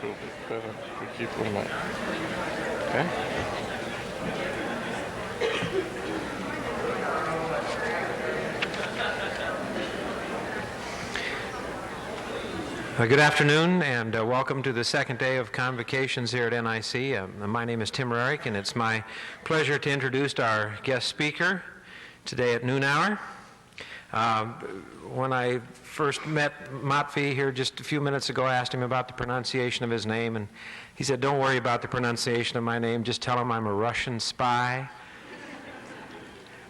will be present to keep in mind. Okay? Good afternoon, and welcome to the second day of convocations here at NIC. My name is Tim Rarick, and it's my pleasure to introduce our guest speaker today at noon hour. When I first met Matvei here just a few minutes ago, I asked him about the pronunciation of his name, and he said, "Don't worry about the pronunciation of my name, just tell him I'm a Russian spy."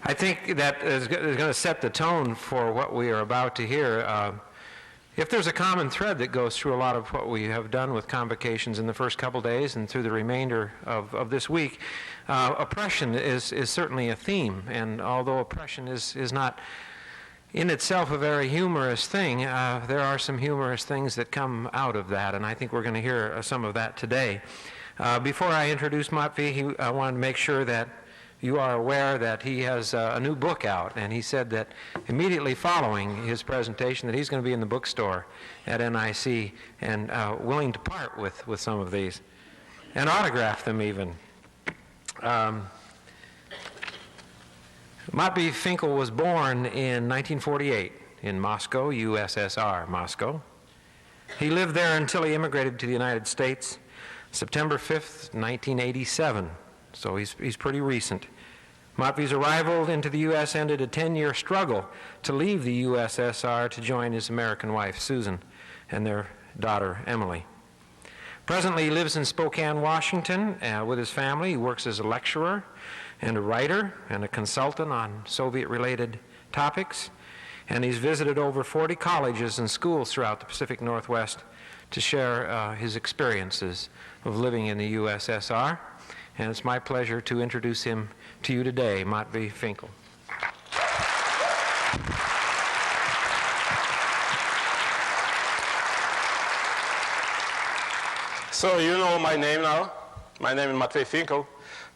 I think that is going to set the tone for what we are about to hear. If there's a common thread that goes through a lot of what we have done with convocations in the first couple days and through the remainder of this week, oppression is certainly a theme. And although oppression is not in itself a very humorous thing, there are some humorous things that come out of that, and I think we're going to hear some of that today. Before I introduce Matvei, I wanted to make sure that you are aware that he has a new book out, and he said that immediately following his presentation that he's going to be in the bookstore at NIC and willing to part with some of these and autograph them even. Matvei Finkel was born in 1948 in Moscow, USSR, Moscow. He lived there until he immigrated to the United States September 5th, 1987, so he's pretty recent. Matvei's arrival into the U.S. ended a 10-year struggle to leave the USSR to join his American wife, Susan, and their daughter, Emily. Presently, he lives in Spokane, Washington, with his family. He works as a lecturer and a writer and a consultant on Soviet-related topics, and he's visited over 40 colleges and schools throughout the Pacific Northwest to share his experiences of living in the USSR. And it's my pleasure to introduce him to you today, Matvei Finkel. So you know my name now. My name is Matvei Finkel.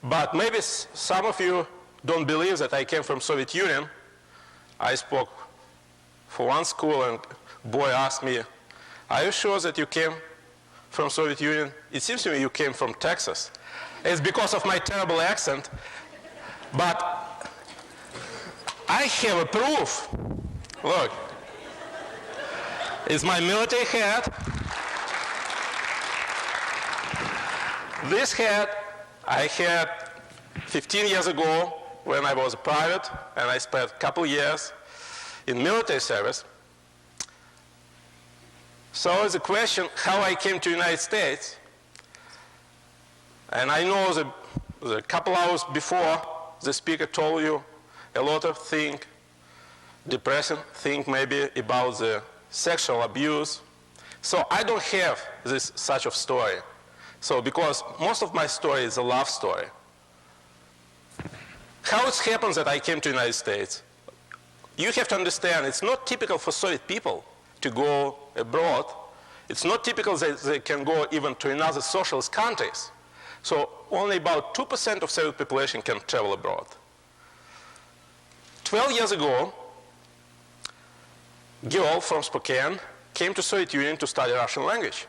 But maybe some of you don't believe that I came from Soviet Union. I spoke for one school, and a boy asked me, "Are you sure that you came from Soviet Union? It seems to me you came from Texas." It's because of my terrible accent. But I have a proof. Look. It's my military hat. This hat I had 15 years ago when I was a private, and I spent a couple years in military service. So the question, how I came to the United States, and I know the couple hours before, the speaker told you a lot of things, depressing things maybe about the sexual abuse. So I don't have such a story. So because most of my story is a love story. How it happens that I came to the United States? You have to understand, it's not typical for Soviet people to go abroad. It's not typical that they can go even to another socialist countries. So only about 2% of Soviet population can travel abroad. 12 years ago, a girl from Spokane came to Soviet Union to study Russian language.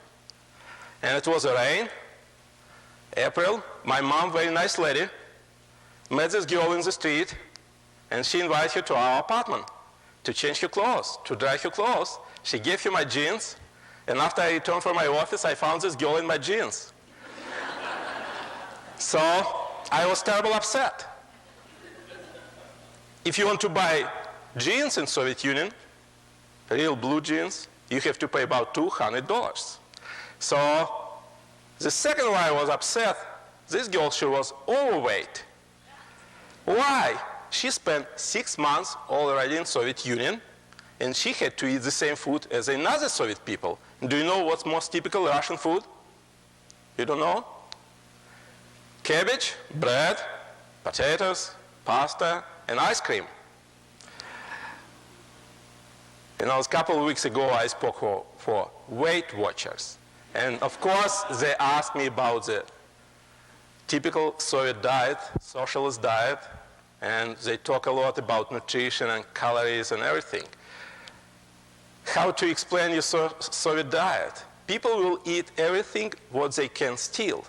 And it was a rain, April. My mom, very nice lady, met this girl in the street, and she invited her to our apartment to change her clothes, to dry her clothes. She gave her my jeans, and after I returned from my office, I found this girl in my jeans. So I was terribly upset. If you want to buy jeans in Soviet Union, real blue jeans, you have to pay about $200. So the second why I was upset, this girl, she was overweight. Why? She spent 6 months already in Soviet Union, and she had to eat the same food as another Soviet people. Do you know what's most typical Russian food? You don't know? Cabbage, bread, potatoes, pasta, and ice cream. You know, a couple of weeks ago, I spoke for Weight Watchers. And of course, they asked me about the typical Soviet diet, socialist diet, and they talk a lot about nutrition and calories and everything. How to explain your Soviet diet? People will eat everything what they can steal.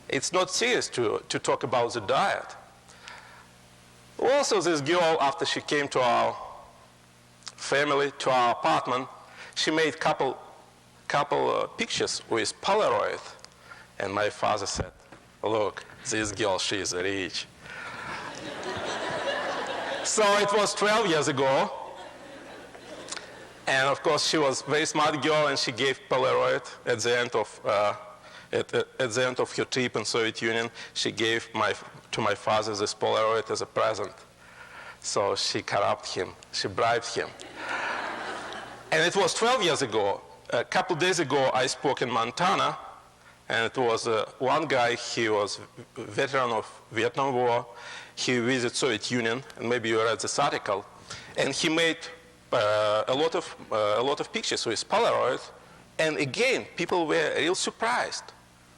It's not serious to talk about the diet. Also, this girl, after she came to our family, to our apartment, she made couple pictures with Polaroid. And my father said, look, this girl, she is rich. So it was 12 years ago. And of course, she was a very smart girl, and she gave Polaroid at the end of at the end of her trip in Soviet Union. She gave to my father this Polaroid as a present. So she corrupted him. She bribed him. And it was 12 years ago. A couple days ago, I spoke in Montana, and it was one guy. He was a veteran of Vietnam War. He visited Soviet Union, and maybe you read this article. And he made a lot of pictures with Polaroid, and again, people were real surprised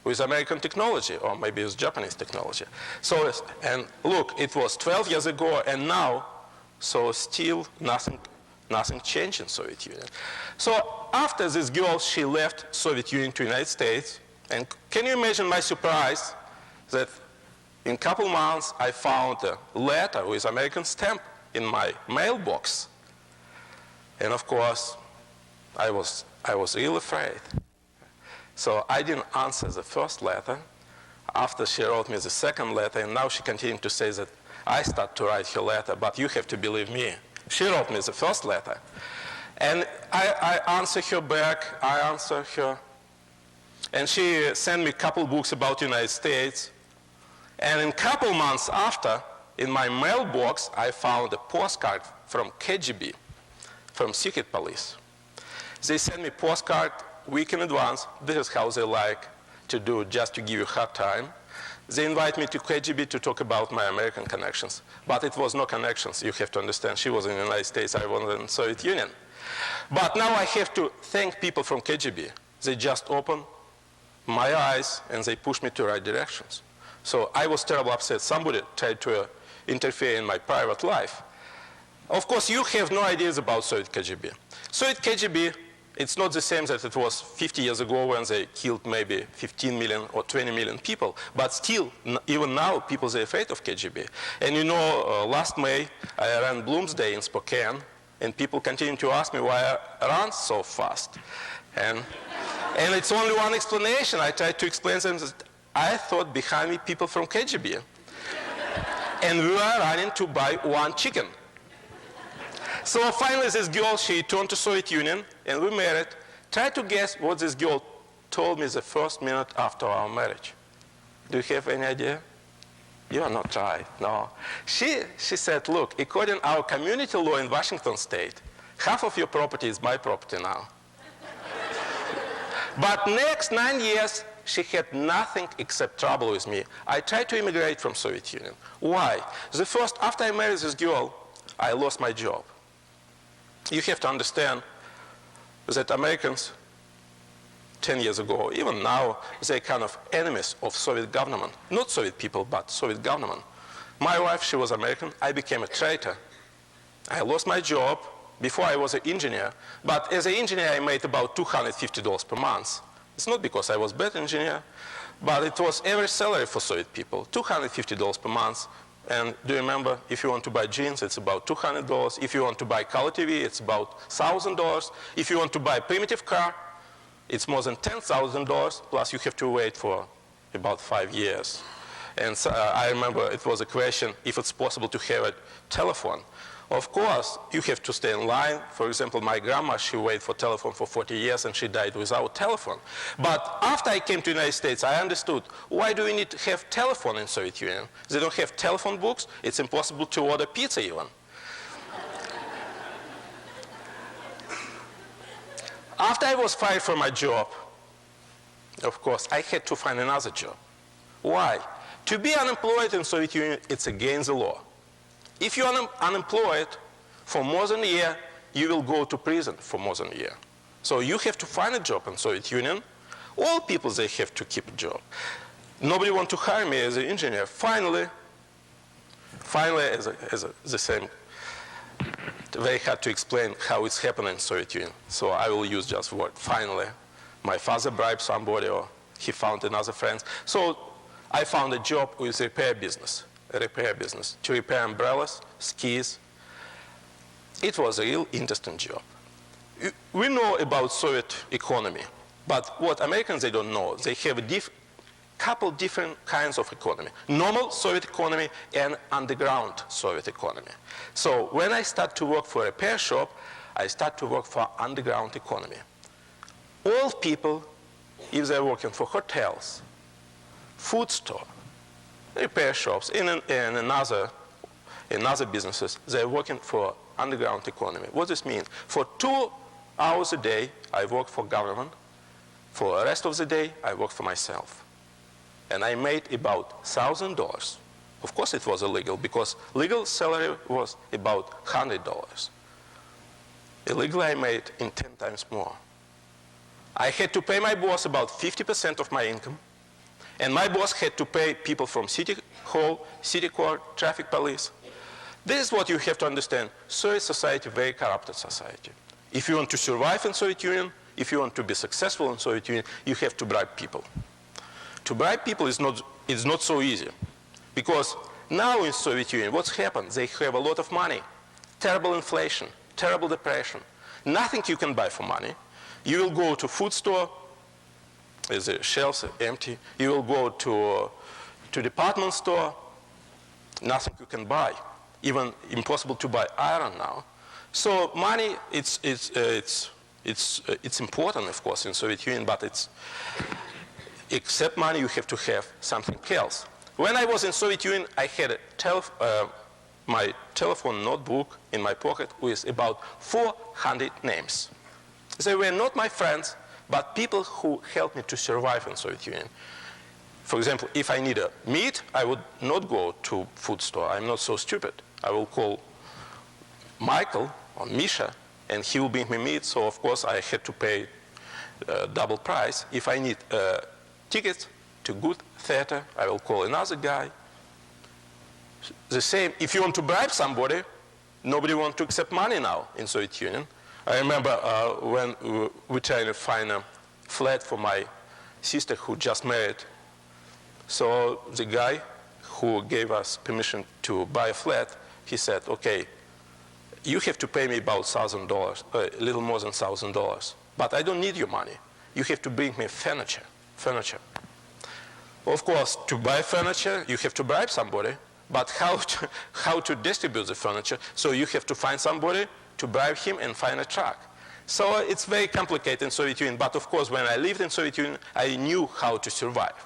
with American technology, or maybe with Japanese technology. So, and look, it was 12 years ago, and now, so still nothing changed in Soviet Union. So after this girl, she left Soviet Union to United States, and can you imagine my surprise that in a couple months, I found a letter with American stamp in my mailbox. And of course, I was really afraid. So I didn't answer the first letter. After she wrote me the second letter, and now she continued to say that I start to write her letter, but you have to believe me. She wrote me the first letter. And I answered her back, I answered her. And she sent me a couple books about the United States. And in a couple months after, in my mailbox, I found a postcard from KGB, from secret police. They sent me a postcard a week in advance. This is how they like to do, just to give you a hard time. They invite me to KGB to talk about my American connections. But it was no connections, you have to understand. She was in the United States, I was in the Soviet Union. But now I have to thank people from KGB. They just opened my eyes and they pushed me to the right directions. So I was terribly upset. Somebody tried to interfere in my private life. Of course, you have no ideas about Soviet KGB. Soviet KGB, it's not the same that it was 50 years ago when they killed maybe 15 million or 20 million people. But still, even now, people are afraid of KGB. And you know, last May, I ran Bloomsday in Spokane, and people continue to ask me why I run so fast. And it's only one explanation. I tried to explain to them that I thought behind me people from KGB. And we were running to buy one chicken. So finally, this girl, she turned to Soviet Union, and we married. Try to guess what this girl told me the first minute after our marriage. Do you have any idea? You are not right, no. She said, look, according to our community law in Washington state, half of your property is my property now. But next 9 years, she had nothing except trouble with me. I tried to immigrate from Soviet Union. Why? After I married this girl, I lost my job. You have to understand that Americans 10 years ago, even now, they're kind of enemies of Soviet government. Not Soviet people, but Soviet government. My wife, she was American. I became a traitor. I lost my job. Before I was an engineer, but as an engineer I made about $250 per month. It's not because I was a bad engineer, but it was average salary for Soviet people, $250 per month. And do you remember, if you want to buy jeans, it's about $200. If you want to buy color TV, it's about $1,000. If you want to buy a primitive car, it's more than $10,000, plus you have to wait for about 5 years. And so, I remember it was a question if it's possible to have a telephone. Of course, you have to stay in line. For example, my grandma, she waited for telephone for 40 years and she died without telephone. But after I came to the United States, I understood, why do we need to have telephone in Soviet Union? They don't have telephone books. It's impossible to order pizza even. After I was fired from my job, of course, I had to find another job. Why? To be unemployed in Soviet Union, it's against the law. If you are unemployed for more than a year, you will go to prison for more than a year. So you have to find a job in Soviet Union. All people, they have to keep a job. Nobody want to hire me as an engineer. Finally, the same, very hard to explain how it's happening in Soviet Union. So I will use just the word finally. my father bribed somebody, or he found another friend. So I found a job with a repair business to repair umbrellas, skis. It was a real interesting job. We know about Soviet economy, but what Americans, they don't know, they have a couple different kinds of economy. Normal Soviet economy and underground Soviet economy. So when I start to work for a repair shop, I start to work for underground economy. All people, if they're working for hotels, food store, repair shops, and another businesses, they're working for underground economy. What does this mean? For 2 hours a day, I work for government. For the rest of the day, I work for myself. And I made about $1,000. Of course, it was illegal, because legal salary was about $100. Illegally, I made in 10 times more. I had to pay my boss about 50% of my income, and my boss had to pay people from city hall, city court, traffic police. This is what you have to understand. Soviet society, very corrupted society. If you want to survive in Soviet Union, if you want to be successful in Soviet Union, you have to bribe people. To bribe people is not so easy, because now in Soviet Union, what's happened? They have a lot of money, terrible inflation, terrible depression. Nothing you can buy for money. You will go to food store, the shelves are empty. You will go to department store, nothing you can buy. Even impossible to buy iron now. So money, it's important, of course, in Soviet Union, but except money, you have to have something else. When I was in Soviet Union, I had my telephone notebook in my pocket with about 400 names. They were not my friends, but people who helped me to survive in Soviet Union. For example, if I need a meat, I would not go to food store. I'm not so stupid. I will call Michael or Misha, and he will bring me meat. So of course I had to pay double price. If I need tickets to good theater, I will call another guy. The same, if you want to bribe somebody, nobody wants to accept money now in Soviet Union. I remember when we were trying to find a flat for my sister who just married. So the guy who gave us permission to buy a flat, he said, okay, you have to pay me about $1,000, a little more than $1,000. But I don't need your money. You have to bring me furniture. Of course, to buy furniture, you have to bribe somebody. But how to distribute the furniture? So you have to find somebody to bribe him and find a truck. So it's very complicated in Soviet Union. But of course, when I lived in Soviet Union, I knew how to survive.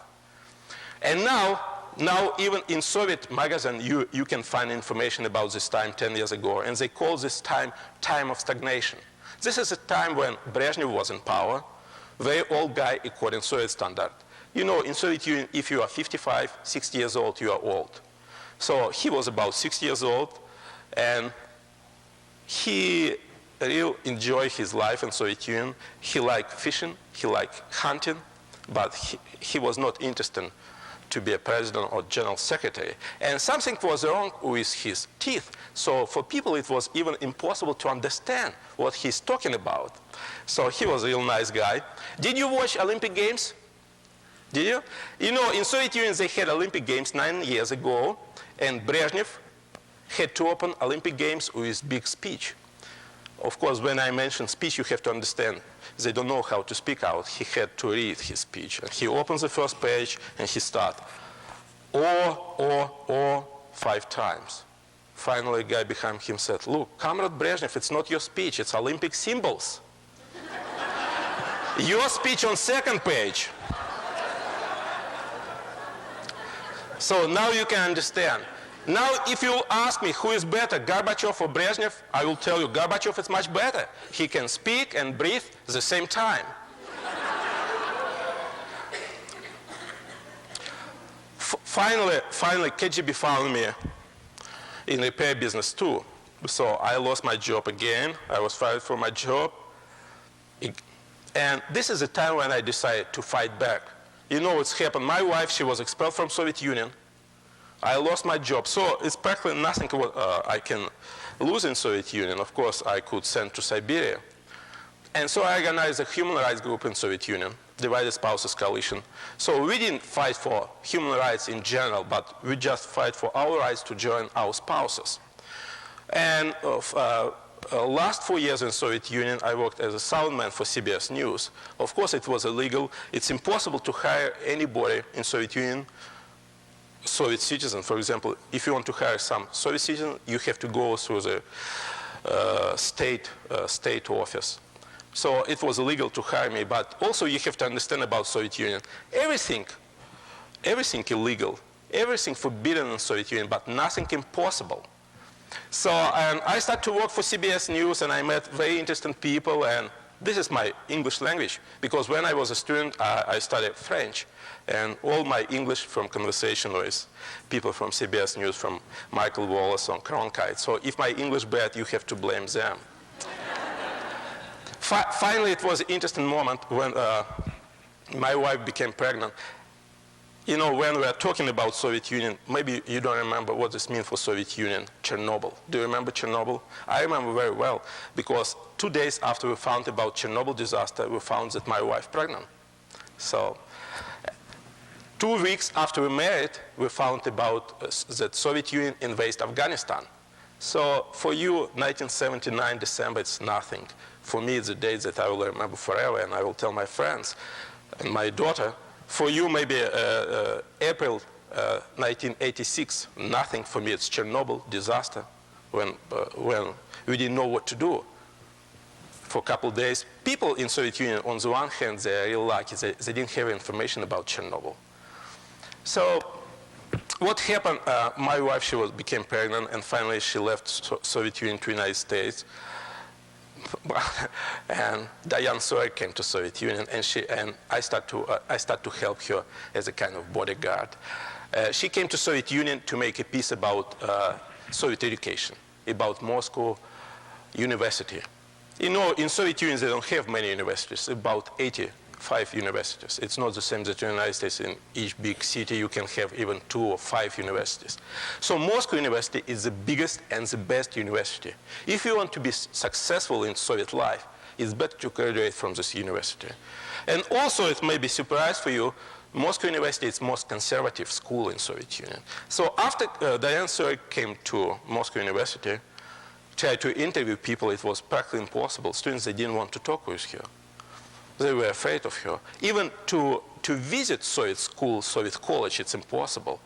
And now even in Soviet magazine, you can find information about this time 10 years ago. And they call this time of stagnation. This is a time when Brezhnev was in power, very old guy according to Soviet standard. You know, in Soviet Union, if you are 55, 60 years old, you are old. So he was about 60 years old, and he really enjoyed his life in Soviet Union. He liked fishing, he liked hunting, but he was not interested to be a president or general secretary. And something was wrong with his teeth. So for people, it was even impossible to understand what he's talking about. So he was a real nice guy. Did you watch Olympic Games? Did you? You know, in Soviet Union, they had Olympic Games 9 years ago, and Brezhnev had to open Olympic Games with big speech. Of course, when I mention speech, you have to understand they don't know how to speak out. He had to read his speech. And he opens the first page, and he starts, or 5 times. Finally, a guy behind him said, look, Comrade Brezhnev, it's not your speech, it's Olympic symbols. Your speech on second page. So now you can understand. Now, if you ask me who is better, Gorbachev or Brezhnev, I will tell you Gorbachev is much better. He can speak and breathe at the same time. Finally, KGB found me in the repair business too. So I lost my job again. I was fired from my job. And this is the time when I decided to fight back. You know what's happened. My wife, she was expelled from Soviet Union. I lost my job. So it's practically nothing I can lose in Soviet Union. Of course, I could send to Siberia. And so I organized a human rights group in Soviet Union, Divided Spouses Coalition. So we didn't fight for human rights in general, but we just fight for our rights to join our spouses. And last 4 years in Soviet Union, I worked as a soundman for CBS News. Of course, it was illegal. It's impossible to hire anybody in Soviet Union, Soviet citizen. For example, if you want to hire some Soviet citizen, you have to go through the state office. So it was illegal to hire me, but also you have to understand about Soviet Union. Everything illegal, everything forbidden in Soviet Union, but nothing impossible. So I started to work for CBS News, and I met very interesting people, and this is my English language, because when I was a student, I studied French, and all my English from conversation with people from CBS News, from Michael Wallace on Cronkite. So if my English bad, you have to blame them. Finally, it was an interesting moment when my wife became pregnant. You know, when we are talking about Soviet Union, maybe you don't remember what this means for Soviet Union, Chernobyl. Do you remember Chernobyl? I remember very well, because 2 days after we found about Chernobyl disaster, we found that my wife pregnant. So 2 weeks after we married, we found about that Soviet Union invaded Afghanistan. So for you, 1979 December, it's nothing. For me, it's a date that I will remember forever, and I will tell my friends and my daughter. For you, maybe April 1986, nothing. For me, it's Chernobyl disaster, when we didn't know what to do for a couple of days. People in Soviet Union, on the one hand, they're really lucky. They didn't have information about Chernobyl. So what happened, my wife, became pregnant, and finally she left Soviet Union to the United States. And Diane Sawyer came to Soviet Union, and I started to help her as a kind of bodyguard. She came to Soviet Union to make a piece about Soviet education, about Moscow University. You know, in Soviet Union they don't have many universities, about 85 universities. It's not the same that in the United States. In each big city you can have even 2 or 5 universities. So Moscow University is the biggest and the best university. If you want to be successful in Soviet life, it's better to graduate from this university. And also, it may be a surprise for you, Moscow University is the most conservative school in Soviet Union. So after Diane Sawyer came to Moscow University, tried to interview people, it was practically impossible. Students, they didn't want to talk with her. They were afraid of her. Even to visit Soviet school, Soviet college, it's impossible.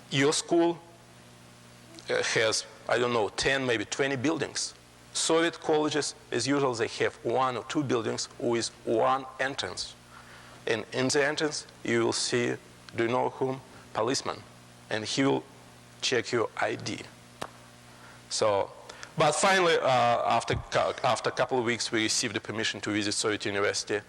Your school has, I don't know, 10, maybe 20 buildings. Soviet colleges, as usual, they have 1 or 2 buildings with 1 entrance. And in the entrance, you will see, do you know whom? Policeman. And he will check your ID. So, but finally, after a couple of weeks, we received the permission to visit Soviet University.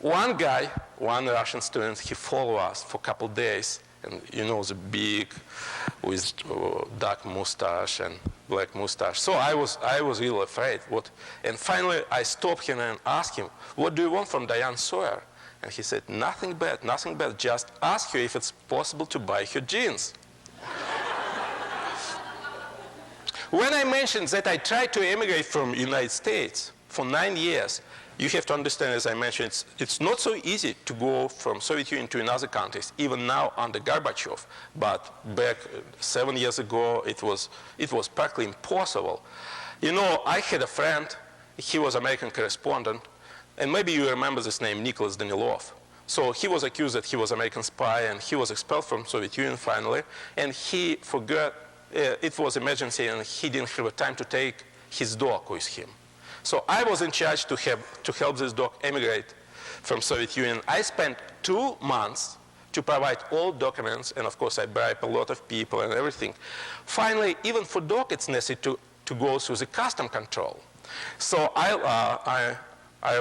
One guy, one Russian student, he followed us for a couple of days. And you know, the big, with dark mustache and black mustache. So I was really afraid. And finally, I stopped him and asked him, what do you want from Diane Sawyer? And he said, nothing bad, just ask her if it's possible to buy her jeans. When I mentioned that I tried to emigrate from the United States for 9 years, you have to understand, as I mentioned, it's not so easy to go from Soviet Union to another countries, even now under Gorbachev. But back 7 years ago, it was practically impossible. You know, I had a friend, he was American correspondent, and maybe you remember this name, Nicholas Danilov. So he was accused that he was American spy, and he was expelled from Soviet Union finally, and he forgot, it was emergency, and he didn't have time to take his dog with him. So I was in charge to help this dog emigrate from Soviet Union. I spent 2 months to provide all documents, and of course I bribed a lot of people and everything. Finally, even for dog, it's necessary to go through the custom control. So I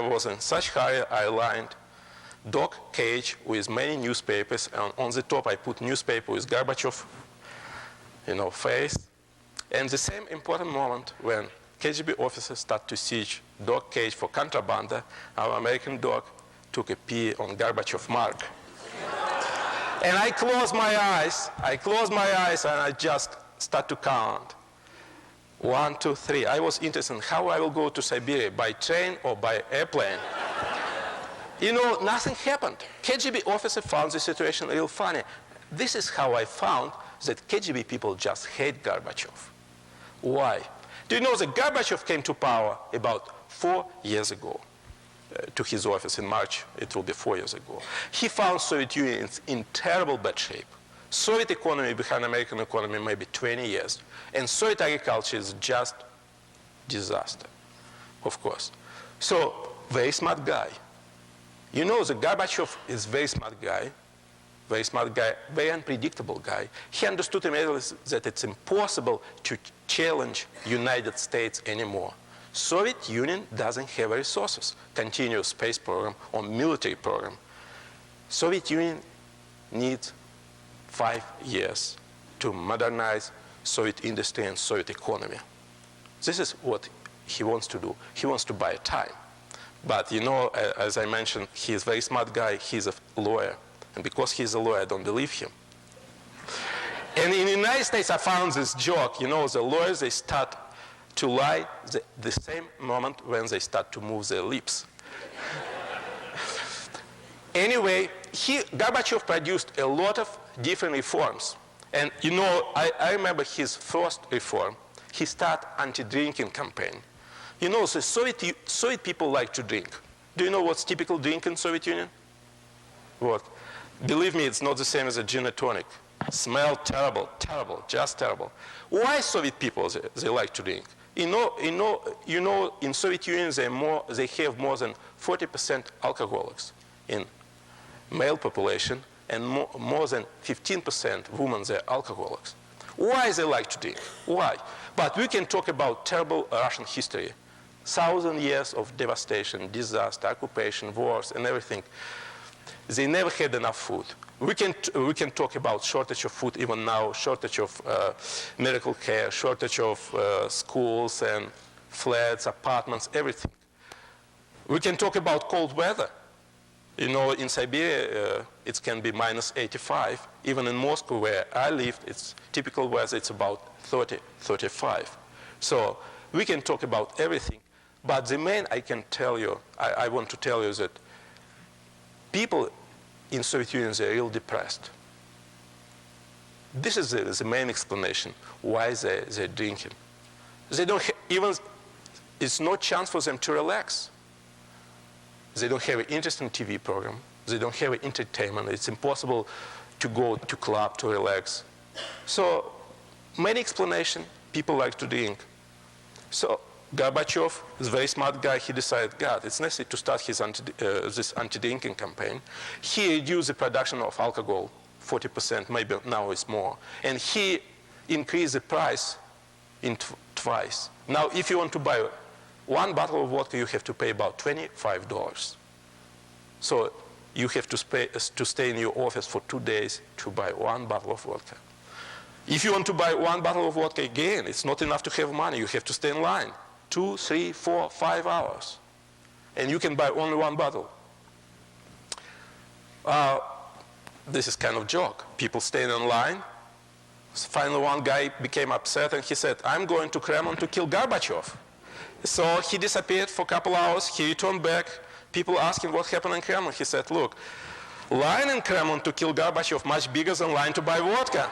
was in such hurry, I lined dog cage with many newspapers, and on the top I put newspaper with Gorbachev, face. And the same important moment when KGB officers start to siege dog cage for contraband, our American dog took a pee on Gorbachev mark. And I closed my eyes, and I just start to count. 1, 2, 3. I was interested in how I will go to Siberia, by train or by airplane. You know, nothing happened. KGB officer found the situation real funny. This is how I found that KGB people just hate Gorbachev. Why? Do you know that Gorbachev came to power about 4 years ago to his office in March? It will be 4 years ago. He found Soviet Union in terrible bad shape. Soviet economy behind American economy maybe 20 years. And Soviet agriculture is just disaster, of course. So, very smart guy. You know, the Gorbachev is very smart guy, very unpredictable guy. He understood immediately that it's impossible to challenge United States anymore. Soviet Union doesn't have resources, continuous space program or military program. Soviet Union needs 5 years to modernize Soviet industry and Soviet economy. This is what he wants to do. He wants to buy time. But you know, as I mentioned, he's a very smart guy. He's a lawyer. And because he's a lawyer, I don't believe him. And in the United States, I found this joke. You know, the lawyers, they start to lie the same moment when they start to move their lips. Anyway, Gorbachev produced a lot of different reforms. And you know, I remember his first reform. He started anti-drinking campaign. You know, the Soviet people like to drink. Do you know what's typical drink in Soviet Union? What? Believe me, it's not the same as a gin and tonic. Smell terrible, terrible, just terrible. Why Soviet people they like to drink? You know, in Soviet Union they have more than 40% alcoholics in male population, and more than 15% women they're alcoholics. Why they like to drink? Why? But we can talk about terrible Russian history. 1,000 years of devastation, disaster, occupation, wars, and everything. They never had enough food. We can talk about shortage of food even now, shortage of medical care, shortage of schools and flats, apartments, everything. We can talk about cold weather. You know, in Siberia, it can be minus 85. Even in Moscow, where I lived, it's typical weather, it's about 30, 35. So we can talk about everything. But the main I can tell you, I want to tell you that people in Soviet Union, they're real depressed. This is the main explanation why they're drinking. They don't even, it's no chance for them to relax. They don't have an interesting TV program. They don't have entertainment. It's impossible to go to club to relax. So many explanation, people like to drink. So Gorbachev is a very smart guy. He decided, God, it's necessary to start his this anti-drinking campaign. He reduced the production of alcohol 40%, maybe now it's more. And he increased the price twice. Now, if you want to buy 1 bottle of vodka, you have to pay about $25. So you have to stay in your office for 2 days to buy 1 bottle of vodka. If you want to buy 1 bottle of vodka again, it's not enough to have money. You have to stay in line 2, 3, 4, 5 hours. And you can buy only 1 bottle. This is kind of joke. People staying in line. Finally, one guy became upset and he said, I'm going to Kremlin to kill Gorbachev. So he disappeared for a couple hours. He returned back. People asked him what happened in Kremlin. He said, look, line in Kremlin to kill Gorbachev much bigger than line to buy vodka.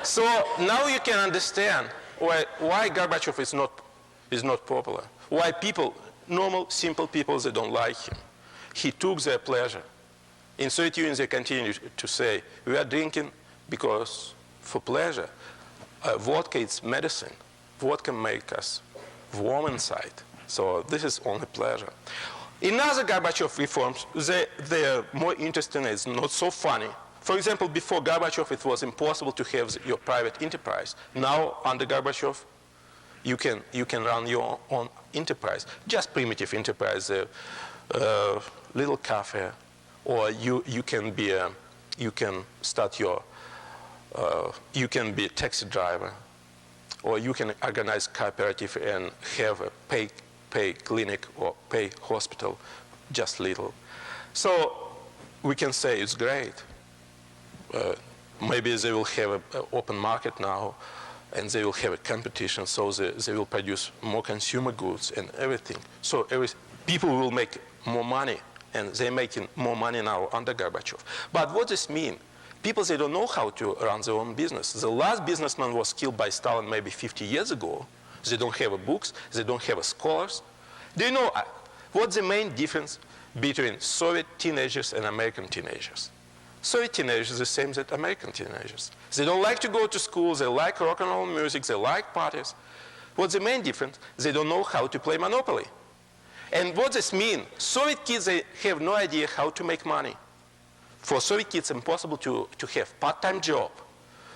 So now you can understand why Gorbachev is not popular. Why people, normal, simple people, they don't like him. He took their pleasure. In Soviet Union, they continue to say, we are drinking because for pleasure. Vodka is medicine. Vodka makes us warm inside. So this is only pleasure. In other Gorbachev reforms, they are more interesting. It's not so funny. For example, before Gorbachev, it was impossible to have your private enterprise. Now, under Gorbachev, you can run your own enterprise, just primitive enterprise, little cafe, or you can start your, you can be a taxi driver, or you can organize cooperative and have a pay clinic or pay hospital, just little. So we can say it's great. maybe they will have an open market now, and they will have a competition, so they will produce more consumer goods and everything. So people will make more money, and they're making more money now under Gorbachev. But what does this mean? People, they don't know how to run their own business. The last businessman was killed by Stalin maybe 50 years ago. They don't have books, they don't have scholars. Do you know what's the main difference between Soviet teenagers and American teenagers? Soviet teenagers are the same as American teenagers. They don't like to go to school, they like rock and roll music, they like parties. What's the main difference? They don't know how to play Monopoly. And what does this mean? Soviet kids, they have no idea how to make money. For Soviet kids, it's impossible to have part-time job.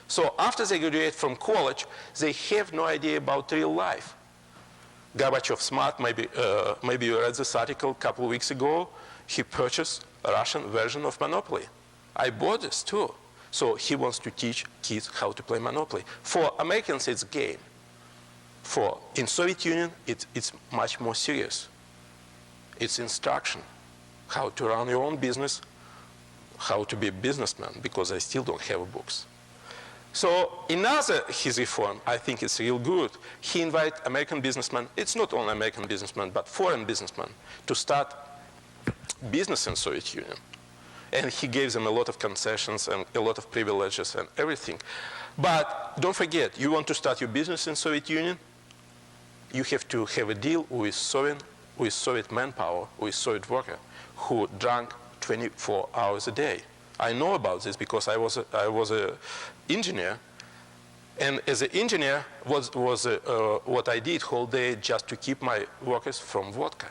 So after they graduate from college, they have no idea about real life. Gorbachev smart, maybe you read this article a couple of weeks ago. He purchased a Russian version of Monopoly. I bought this too. So he wants to teach kids how to play Monopoly. For Americans, it's a game. In Soviet Union, it's much more serious. It's instruction, how to run your own business, how to be a businessman, because I still don't have books. So another his reform, I think it's real good. He invited American businessmen, it's not only American businessmen, but foreign businessmen, to start business in Soviet Union. And he gave them a lot of concessions and a lot of privileges and everything. But don't forget, you want to start your business in Soviet Union, you have to have a deal with Soviet manpower, with Soviet worker, who drank 24 hours a day. I know about this because I was an engineer, and as an engineer was what I did whole day just to keep my workers from vodka.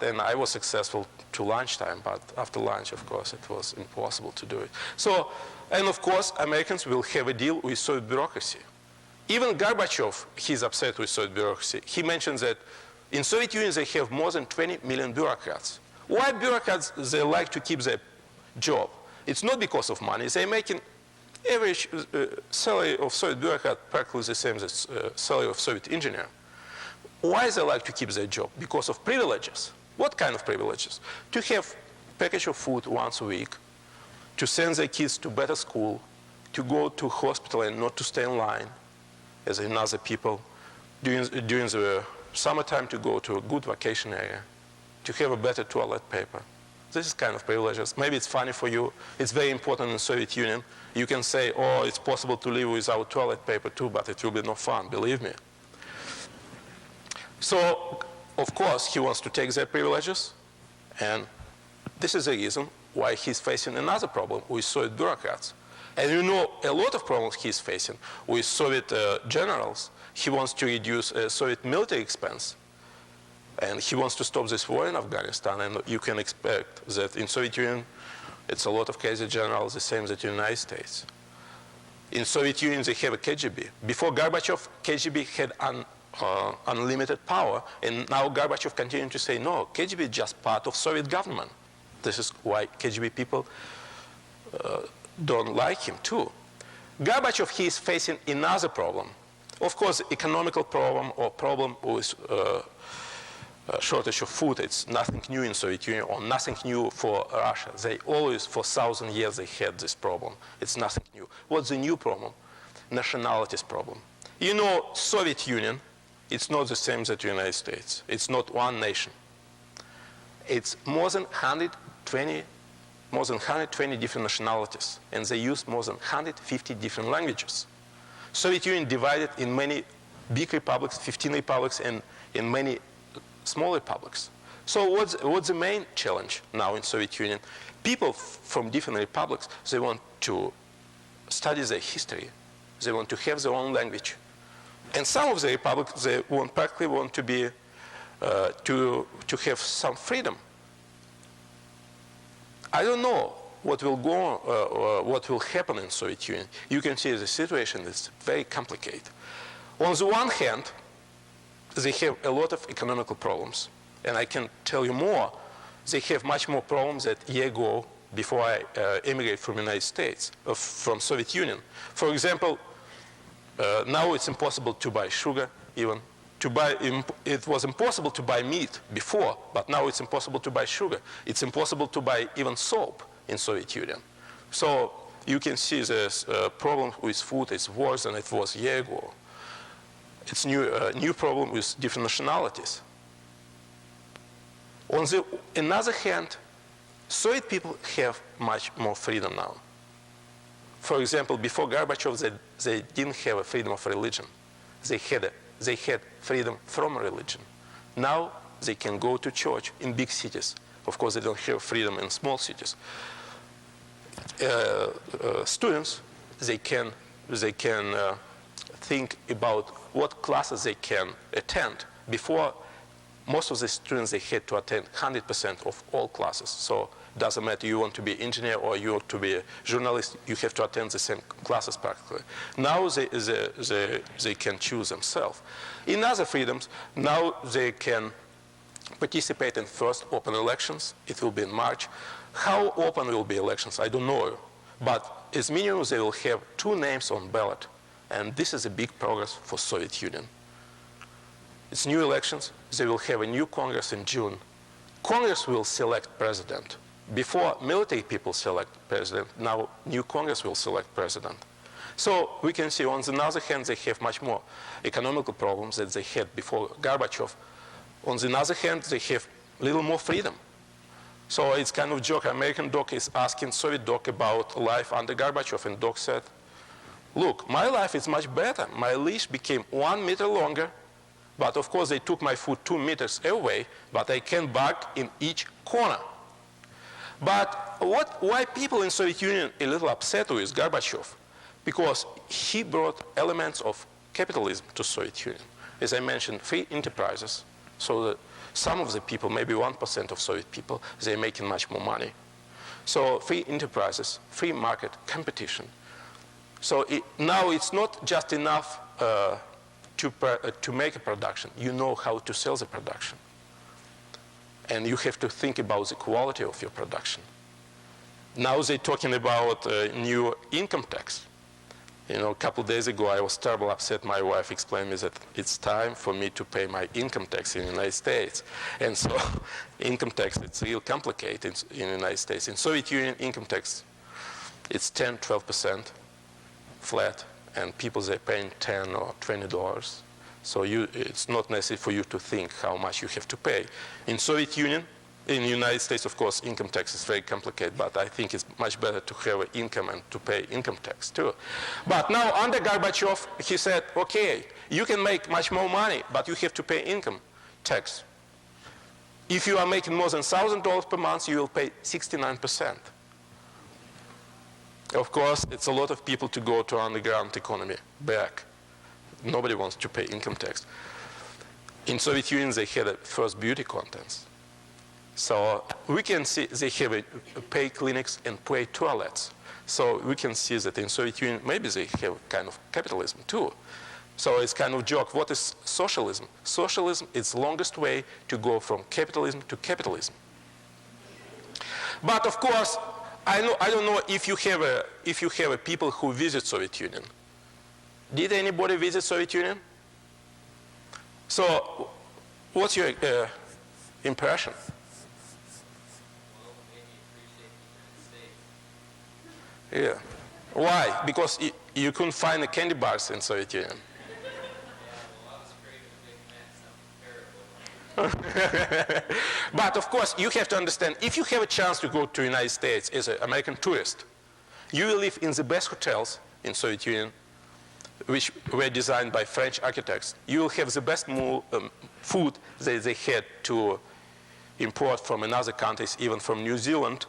And I was successful to lunchtime, but after lunch, of course, it was impossible to do it. So, and of course, Americans will have a deal with Soviet bureaucracy. Even Gorbachev, he's upset with Soviet bureaucracy. He mentions that in Soviet Union, they have more than 20 million bureaucrats. Why bureaucrats, they like to keep their job? It's not because of money. They're making average salary of Soviet bureaucrat practically the same as salary of Soviet engineer. Why they like to keep their job? Because of privileges. What kind of privileges? To have package of food once a week, to send their kids to better school, to go to hospital and not to stay in line, as in other people, during the summertime to go to a good vacation area, to have a better toilet paper. This is kind of privileges. Maybe it's funny for you. It's very important in Soviet Union. You can say, oh, it's possible to live without toilet paper too, but it will be no fun, believe me. So, of course, he wants to take their privileges, and this is the reason why he's facing another problem with Soviet bureaucrats. And you know a lot of problems he's facing with Soviet generals. He wants to reduce Soviet military expense, and he wants to stop this war in Afghanistan. And you can expect that in Soviet Union, it's a lot of crazy generals, the same as in the United States. In Soviet Union, they have a KGB. Before Gorbachev, KGB had unlimited power, and now Gorbachev continued to say, no, KGB is just part of Soviet government. This is why KGB people don't like him too. Gorbachev, he is facing another problem. Of course, economical problem or problem with shortage of food. It's nothing new in Soviet Union or nothing new for Russia. They always, for 1,000 years, they had this problem. It's nothing new. What's the new problem? Nationalities problem. You know, Soviet Union, it's not the same as the United States. It's not one nation. It's more than 120 different nationalities, and they use more than 150 different languages. Soviet Union divided in many big republics, 15 republics, and in many small republics. So what's the main challenge now in Soviet Union? People from different republics, they want to study their history. They want to have their own language. And some of the republics, they practically want to be, to have some freedom. I don't know what will go on, what will happen in Soviet Union. You can see the situation is very complicated. On the one hand, they have a lot of economical problems. And I can tell you more. They have much more problems than a year ago before I emigrated from the United States, from Soviet Union. For example, now it's impossible to buy sugar even. It was impossible to buy meat before, but now it's impossible to buy sugar. It's impossible to buy even soap in Soviet Union. So you can see this problem with food is worse than it was a year ago. It's new problem with different nationalities. On the another hand, Soviet people have much more freedom now. For example, before Gorbachev, they didn't have a freedom of religion. They had freedom from religion. Now they can go to church in big cities. Of course, they don't have freedom in small cities. Students, they can think about what classes they can attend. Before, most of the students, they had to attend 100% of all classes. So it doesn't matter you want to be an engineer or you want to be a journalist, you have to attend the same classes practically. Now they can choose themselves. In other freedoms, now they can participate in first open elections. It will be in March. How open will be elections, I don't know. But as minimum, they will have 2 names on ballot. And this is a big progress for Soviet Union. It's new elections. They will have a new Congress in June. Congress will select president. Before, military people select president. Now, new Congress will select president. So we can see, on the other hand, they have much more economical problems than they had before Gorbachev. On the other hand, they have a little more freedom. So it's kind of joke. American doc is asking Soviet doc about life under Gorbachev, and doc said, look, my life is much better. My leash became 1 meter longer, but of course they took my food 2 meters away, but I can bark in each corner. But why people in Soviet Union a little upset with Gorbachev? Because he brought elements of capitalism to Soviet Union. As I mentioned, free enterprises. So that some of the people, maybe 1% of Soviet people, they're making much more money. So free enterprises, free market, competition. So now it's not just enough to make a production. You know how to sell the production. And you have to think about the quality of your production. Now they're talking about new income tax. You know, a couple of days ago, I was terribly upset. My wife explained me that it's time for me to pay my income tax in the United States. And so income tax, it's real complicated in the United States. In Soviet Union, income tax, it's 10, 12% flat. And people, they're paying $10 or $20. So it's not necessary for you to think how much you have to pay. In Soviet Union, in the United States, of course, income tax is very complicated, but I think it's much better to have an income and to pay income tax too. But now under Gorbachev, he said, okay, you can make much more money, but you have to pay income tax. If you are making more than $1,000 per month, you will pay 69%. Of course, it's a lot of people to go to underground economy back. Nobody wants to pay income tax. In Soviet Union, they had a first beauty contest. So we can see they have pay clinics and pay toilets. So we can see that in Soviet Union, maybe they have kind of capitalism too. So it's kind of joke. What is socialism? Socialism is the longest way to go from capitalism to capitalism. But of course, I don't know if you have a people who visit Soviet Union. Did anybody visit Soviet Union? So what's your impression? Yeah. Why? Because you couldn't find the candy bars in Soviet Union. But of course, you have to understand, if you have a chance to go to the United States as an American tourist, you will live in the best hotels in Soviet Union, which were designed by French architects. You will have the best food that they had to import from another countries, even from New Zealand.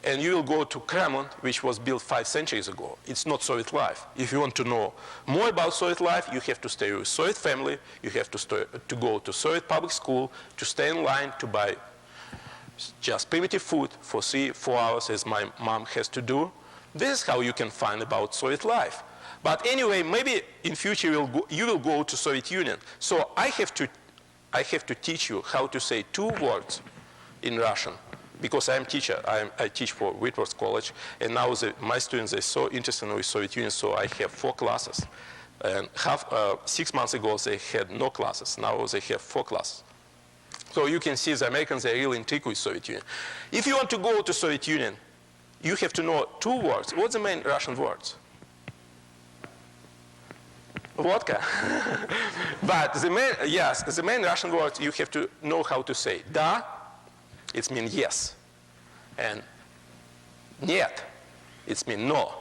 And you will go to Kremlin, which was built 5 centuries ago. It's not Soviet life. If you want to know more about Soviet life, you have to stay with Soviet family. You have to go to Soviet public school, to stay in line to buy just primitive food for 3-4 hours, as my mom has to do. This is how you can find about Soviet life. But anyway, maybe in future you will go to Soviet Union. So I have to teach you how to say 2 words in Russian. Because I'm a teacher, I teach for Whitworth College, and now my students are so interested in the Soviet Union, so I have 4 classes. And 6 months ago, they had no classes. Now they have 4 classes. So you can see the Americans are really intrigued with Soviet Union. If you want to go to Soviet Union, you have to know two words. What's the main Russian words? Vodka. But the main Russian words you have to know how to say. Da, it means yes. And нет, it means no.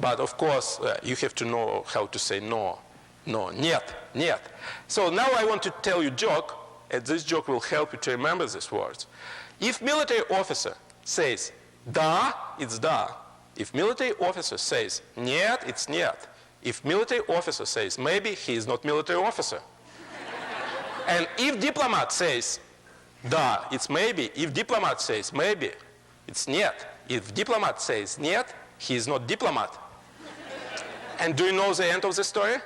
But of course, you have to know how to say no. No, нет, нет. So now I want to tell you a joke, and this joke will help you to remember these words. If military officer says da, it's da. If military officer says нет, it's нет. If military officer says maybe, he is not military officer. And if diplomat says da, it's maybe. If diplomat says maybe, it's нет. If diplomat says нет, he is not diplomat. And do you know the end of the story?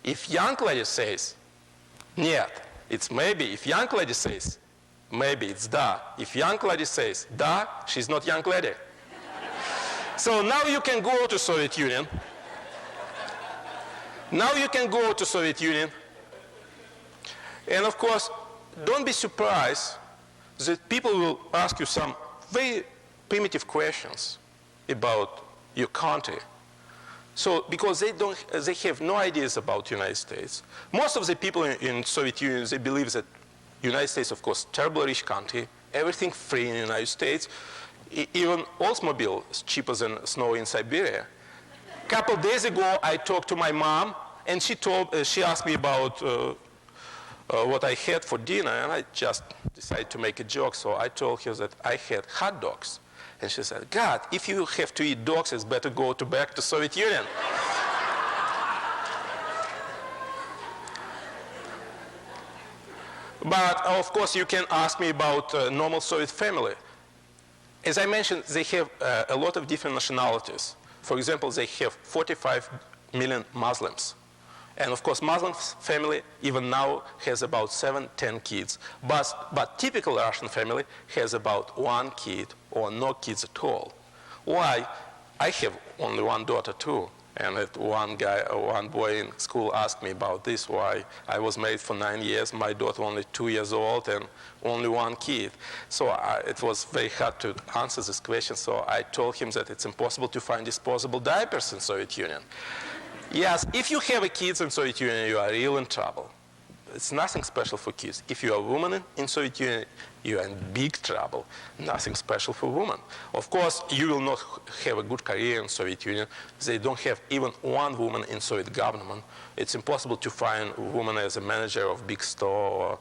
If young lady says нет, it's maybe. If young lady says maybe, it's da. If young lady says da, she's not young lady. So now you can go to Soviet Union. Now you can go to Soviet Union. And of course, don't be surprised that people will ask you some very primitive questions about your country. So, because they have no ideas about the United States. Most of the people in Soviet Union, they believe that United States, of course, terribly rich country, everything free in the United States, even Oldsmobile is cheaper than snow in Siberia. A couple days ago, I talked to my mom, and she asked me about what I had for dinner, and I just decided to make a joke, so I told her that I had hot dogs. And she said, God, if you have to eat dogs, it's better go back to Soviet Union. But of course, you can ask me about normal Soviet family. As I mentioned, they have a lot of different nationalities. For example, they have 45 million Muslims. And of course, Muslim family even now has about 7-10 kids. But typical Russian family has about 1 kid or no kids at all. Why? I have only one daughter too. And one boy in school asked me about this, why I was married for 9 years, my daughter only 2 years old, and only 1 kid. So it was very hard to answer this question, so I told him that it's impossible to find disposable diapers in Soviet Union. Yes, if you have a kids in Soviet Union, you are real in trouble. It's nothing special for kids. If you are a woman in Soviet Union, you are in big trouble. Nothing special for women. Of course, you will not have a good career in Soviet Union. They don't have even one woman in Soviet government. It's impossible to find a woman as a manager of big store or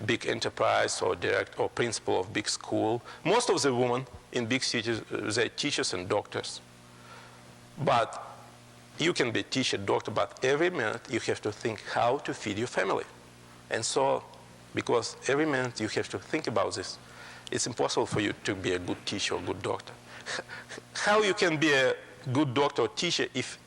big enterprise or director or principal of big school. Most of the women in big cities, they're teachers and doctors. But you can be a teacher, doctor, but every minute you have to think how to feed your family. And so, because every minute you have to think about this, it's impossible for you to be a good teacher or good doctor. How you can be a good doctor or teacher if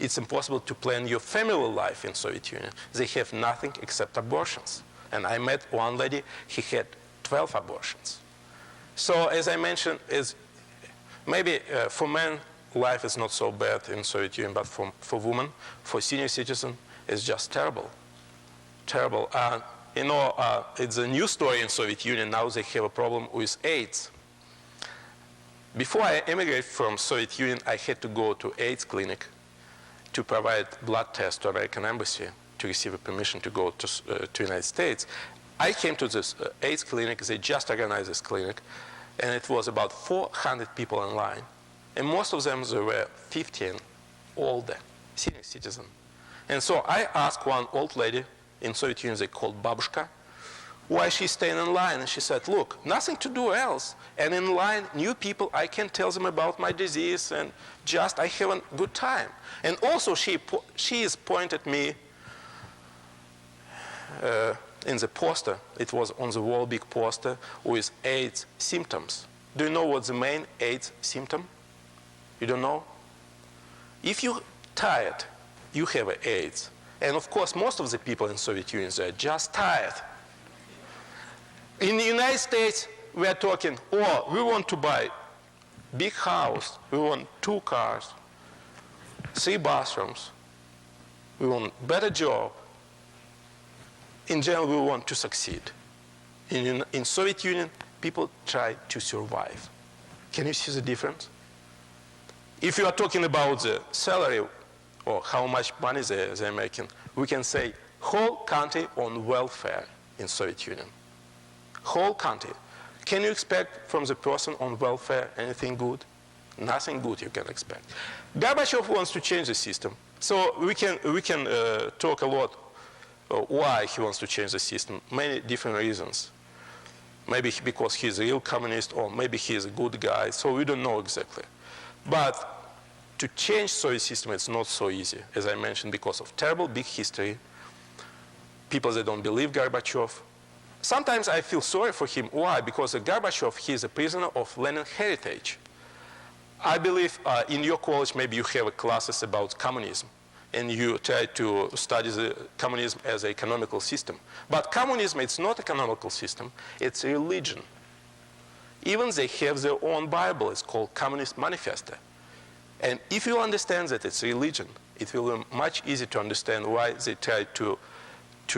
it's impossible to plan your family life in Soviet Union? They have nothing except abortions. And I met one lady, he had 12 abortions. So as I mentioned, maybe for men, life is not so bad in Soviet Union, but for women, for senior citizens, it's just terrible. Terrible. It's a new story in Soviet Union. Now they have a problem with AIDS. Before I emigrated from Soviet Union, I had to go to AIDS clinic to provide blood tests to American embassy to receive a permission to go to United States. I came to this AIDS clinic. They just organized this clinic, and it was about 400 people in line. And most of them, they were 50 and older, senior citizen. And so I asked one old lady, in Soviet Union they called babushka, why she's staying in line. And she said, look, nothing to do else. And in line, new people, I can tell them about my disease and just I have a good time. And also she is pointed me in the poster. It was on the wall, big poster with AIDS symptoms. Do you know what's the main AIDS symptom? You don't know? If you're tired, you have AIDS. And of course, most of the people in Soviet Union, they're just tired. In the United States, we are talking, oh, we want to buy big house. We want 2 cars, 3 bathrooms. We want better job. In general, we want to succeed. In Soviet Union, people try to survive. Can you see the difference? If you are talking about the salary or how much money they're making, we can say whole country on welfare in Soviet Union. Whole country. Can you expect from the person on welfare anything good? Nothing good you can expect. Gorbachev wants to change the system. So we can talk a lot why he wants to change the system. Many different reasons. Maybe because he's a real communist, or maybe he's a good guy. So we don't know exactly. But to change Soviet system, it's not so easy, as I mentioned, because of terrible big history, people that don't believe Gorbachev. Sometimes I feel sorry for him. Why? Because Gorbachev, he is a prisoner of Lenin heritage. I believe in your college, maybe you have classes about communism, and you try to study the communism as an economical system. But communism, it's not an economical system, it's a religion. Even they have their own Bible, it's called Communist Manifesto. And if you understand that it's a religion, it will be much easier to understand why they try to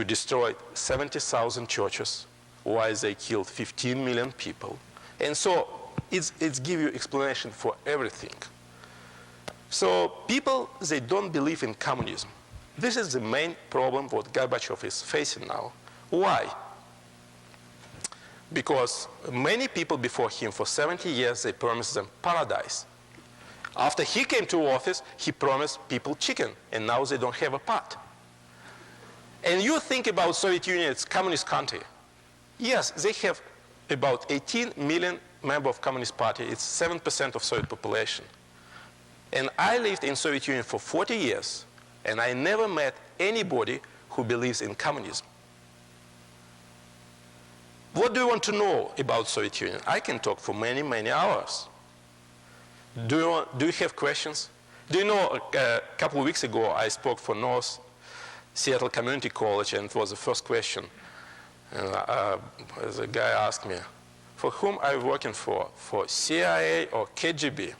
destroy 70,000 churches, why they killed 15 million people. And so it's give you explanation for everything. So people, they don't believe in communism. This is the main problem what Gorbachev is facing now. Why? Because many people before him, for 70 years, they promised them paradise. After he came to office, he promised people chicken, and now they don't have a pot. And you think about Soviet Union, it's a communist country. Yes, they have about 18 million members of Communist Party. It's 7% of Soviet population. And I lived in Soviet Union for 40 years, and I never met anybody who believes in communism. What do you want to know about Soviet Union? I can talk for many, many hours. Do you have questions? Do you know, a couple of weeks ago, I spoke for North Seattle Community College, and it was the first question. And the guy asked me, for whom are you working for CIA or KGB?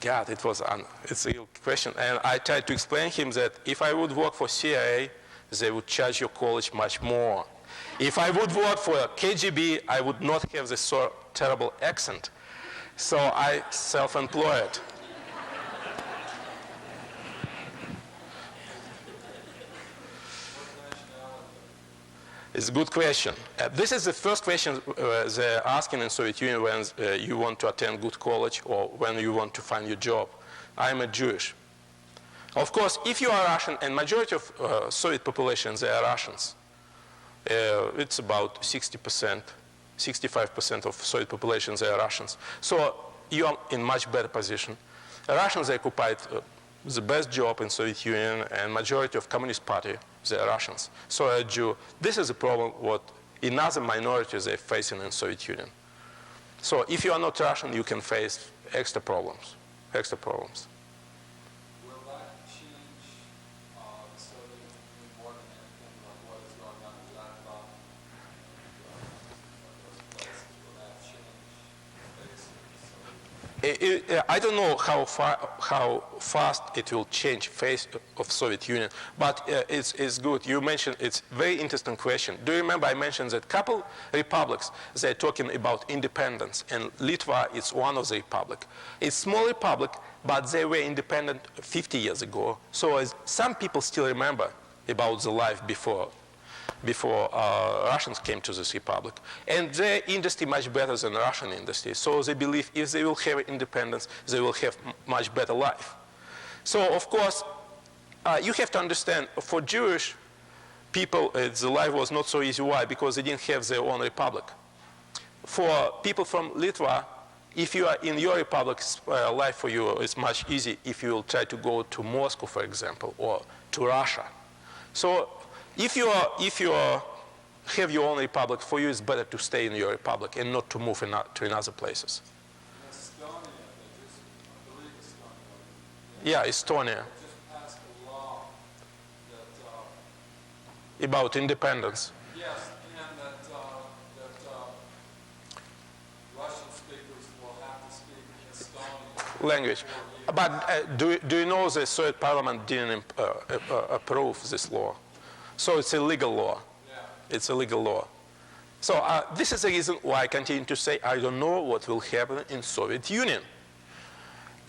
God, it's a real question. And I tried to explain him that if I would work for CIA, they would charge your college much more. If I would work for KGB, I would not have this so terrible accent. So I self-employed. It's a good question. This is the first question they're asking in Soviet Union when you want to attend good college or when you want to find your job. I'm a Jewish. Of course, if you are Russian, and majority of Soviet population, they are Russians. It's about 60%, 65% of Soviet population, they are Russians. So you are in much better position. Russians, they occupied the best job in Soviet Union, and majority of Communist Party, they are Russians. So a Jew, this is a problem what in other minorities they're facing in Soviet Union. So if you are not Russian, you can face extra problems, extra problems. Will that change the Soviet Union more than anything like what is going on in Idaho? Will that change? I don't know how fast it will change face of Soviet Union, but it's good. You mentioned it's very interesting question. Do you remember I mentioned that couple republics, they're talking about independence, and Litva is one of the republic. It's small republic, but they were independent 50 years ago. So some people still remember about the life before Russians came to this republic. And their industry much better than Russian industry. So they believe if they will have independence, they will have much better life. So of course, you have to understand, for Jewish people, the life was not so easy. Why? Because they didn't have their own republic. For people from Litva, if you are in your republic, life for you is much easier if you will try to go to Moscow, for example, or to Russia. So if you have your own republic, for you it's better to stay in your republic and not to move to other places. Estonia, I believe Estonia. Yeah, Estonia. Just passed a law that About independence. yes, and that Russian speakers will have to speak Estonian Language. But do you know the Soviet parliament didn't approve this law? So it's a legal law. Yeah. It's a legal law. So this is the reason why I continue to say I don't know what will happen in Soviet Union.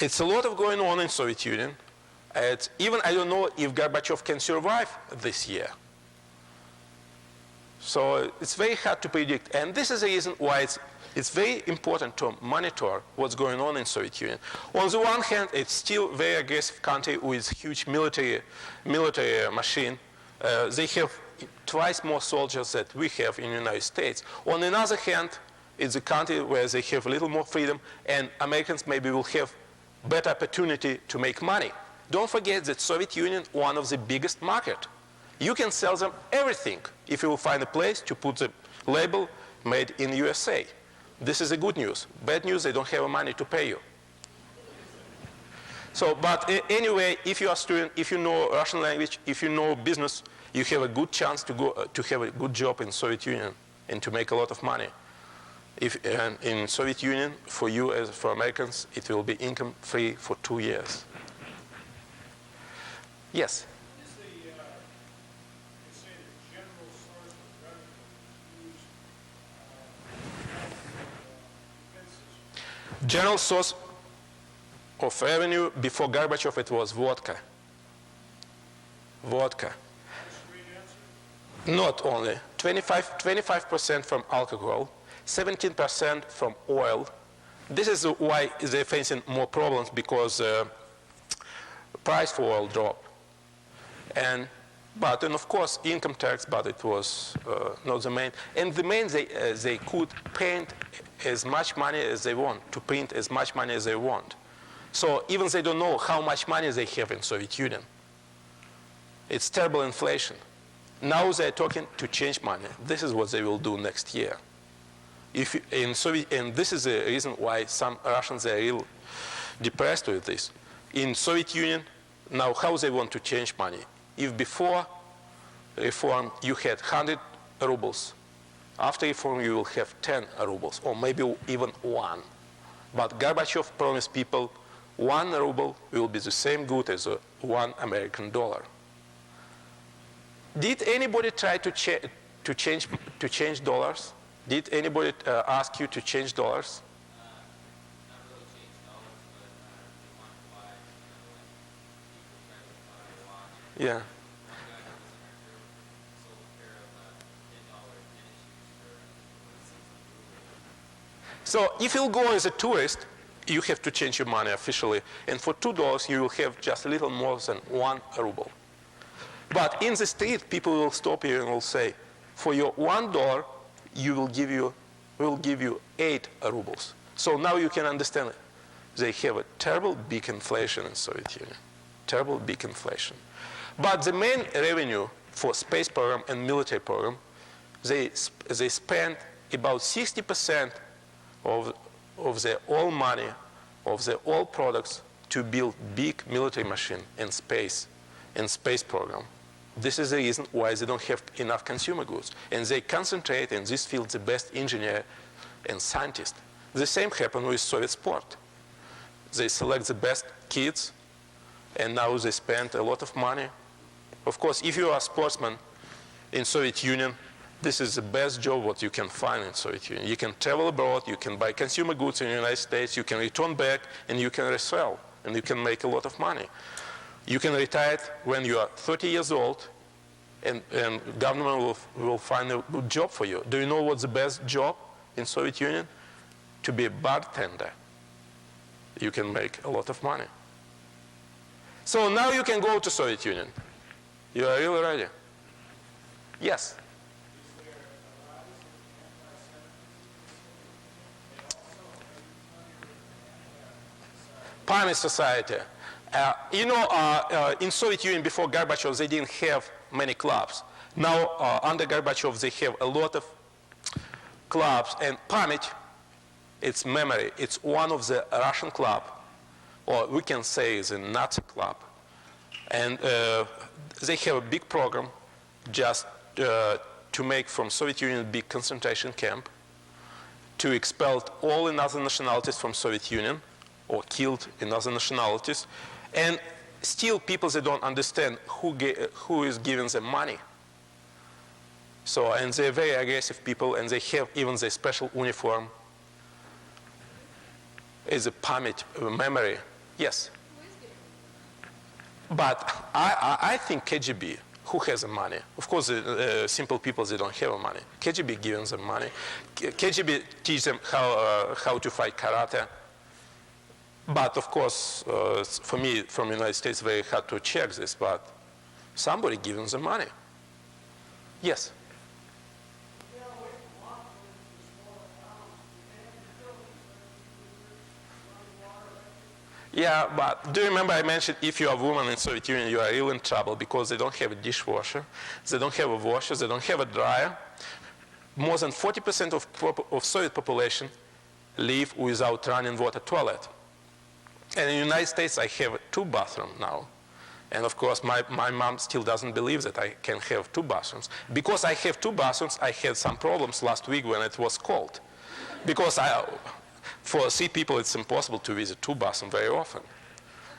It's a lot of going on in Soviet Union. Even I don't know if Gorbachev can survive this year. So it's very hard to predict. And this is the reason why it's very important to monitor what's going on in Soviet Union. On the one hand, it's still a very aggressive country with huge military machine. They have twice more soldiers than we have in the United States. On the other hand, it's a country where they have a little more freedom, and Americans maybe will have better opportunity to make money. Don't forget that Soviet Union is one of the biggest market. You can sell them everything if you will find a place to put the label made in USA. This is the good news. Bad news, they don't have money to pay you. So, but anyway, if you are a student, if you know Russian language, if you know business, you have a good chance to go to have a good job in Soviet Union and to make a lot of money. And in Soviet Union, for you as for Americans, it will be income free for 2 years. Yes? General source of revenue before Gorbachev, it was vodka. Vodka. Not only. 25% from alcohol, 17% from oil. This is why they're facing more problems, because price for oil dropped. And of course, income tax, but it was not the main. And the main, they could paint as much money as they want, to print as much money as they want. So even they don't know how much money they have in Soviet Union. It's terrible inflation. Now they're talking to change money. This is what they will do next year. And this is the reason why some Russians are real depressed with this. In Soviet Union, now how they want to change money? If before reform you had 100 rubles, after reform you will have 10 rubles, or maybe even 1. But Gorbachev promised people 1 ruble will be the same good as 1 American dollar. Did anybody try to change dollars? Did anybody ask you to change dollars? Not really change dollars, but they want to buy, like people try to buy a watch. Yeah. One guy that was in our group sold a pair of $10 tennis shoes for 600 rubles. So if you go as a tourist, you have to change your money officially. And for $2, you will have just a little more than 1 ruble. But in the street, people will stop you and will say, for your $1, we'll give you 8 rubles. So now you can understand they have a terrible big inflation in Soviet Union. Terrible big inflation. But the main revenue for space program and military program, they spend about 60% of their all money, of their all products to build big military machine in space program. This is the reason why they don't have enough consumer goods. And they concentrate in this field the best engineer and scientist. The same happened with Soviet sport. They select the best kids, and now they spend a lot of money. Of course, if you are a sportsman in Soviet Union, this is the best job what you can find in Soviet Union. You can travel abroad, you can buy consumer goods in the United States, you can return back, and you can resell, and you can make a lot of money. You can retire when you are 30 years old, and government will find a good job for you. Do you know what's the best job in Soviet Union? To be a bartender. You can make a lot of money. So now you can go to Soviet Union. You are really ready? Yes? Party society. In Soviet Union before Gorbachev, they didn't have many clubs. Now, under Gorbachev, they have a lot of clubs. And pamять, it's memory. It's one of the Russian club, or we can say the Nazi club. And they have a big program just to make from Soviet Union a big concentration camp, to expel all another nationalities from Soviet Union, or killed another nationalities. And still people, they don't understand who is giving them money. So, and they're very aggressive people, and they have even their special uniform is a permit memory. Yes. But I think KGB, who has the money? Of course, simple people, they don't have money. KGB gives them money. KGB teach them how to fight karate. But of course, for me, from the United States, very hard to check this, but somebody gives them money. Yes? Yeah, but do you remember I mentioned if you are a woman in Soviet Union, you are really in trouble because they don't have a dishwasher, they don't have a washer, they don't have a dryer. More than 40% of Soviet population live without running water toilet. And in the United States, I have 2 bathrooms now. And of course, my mom still doesn't believe that I can have 2 bathrooms. Because I have 2 bathrooms, I had some problems last week when it was cold. Because for 3 people, it's impossible to visit 2 bathrooms very often.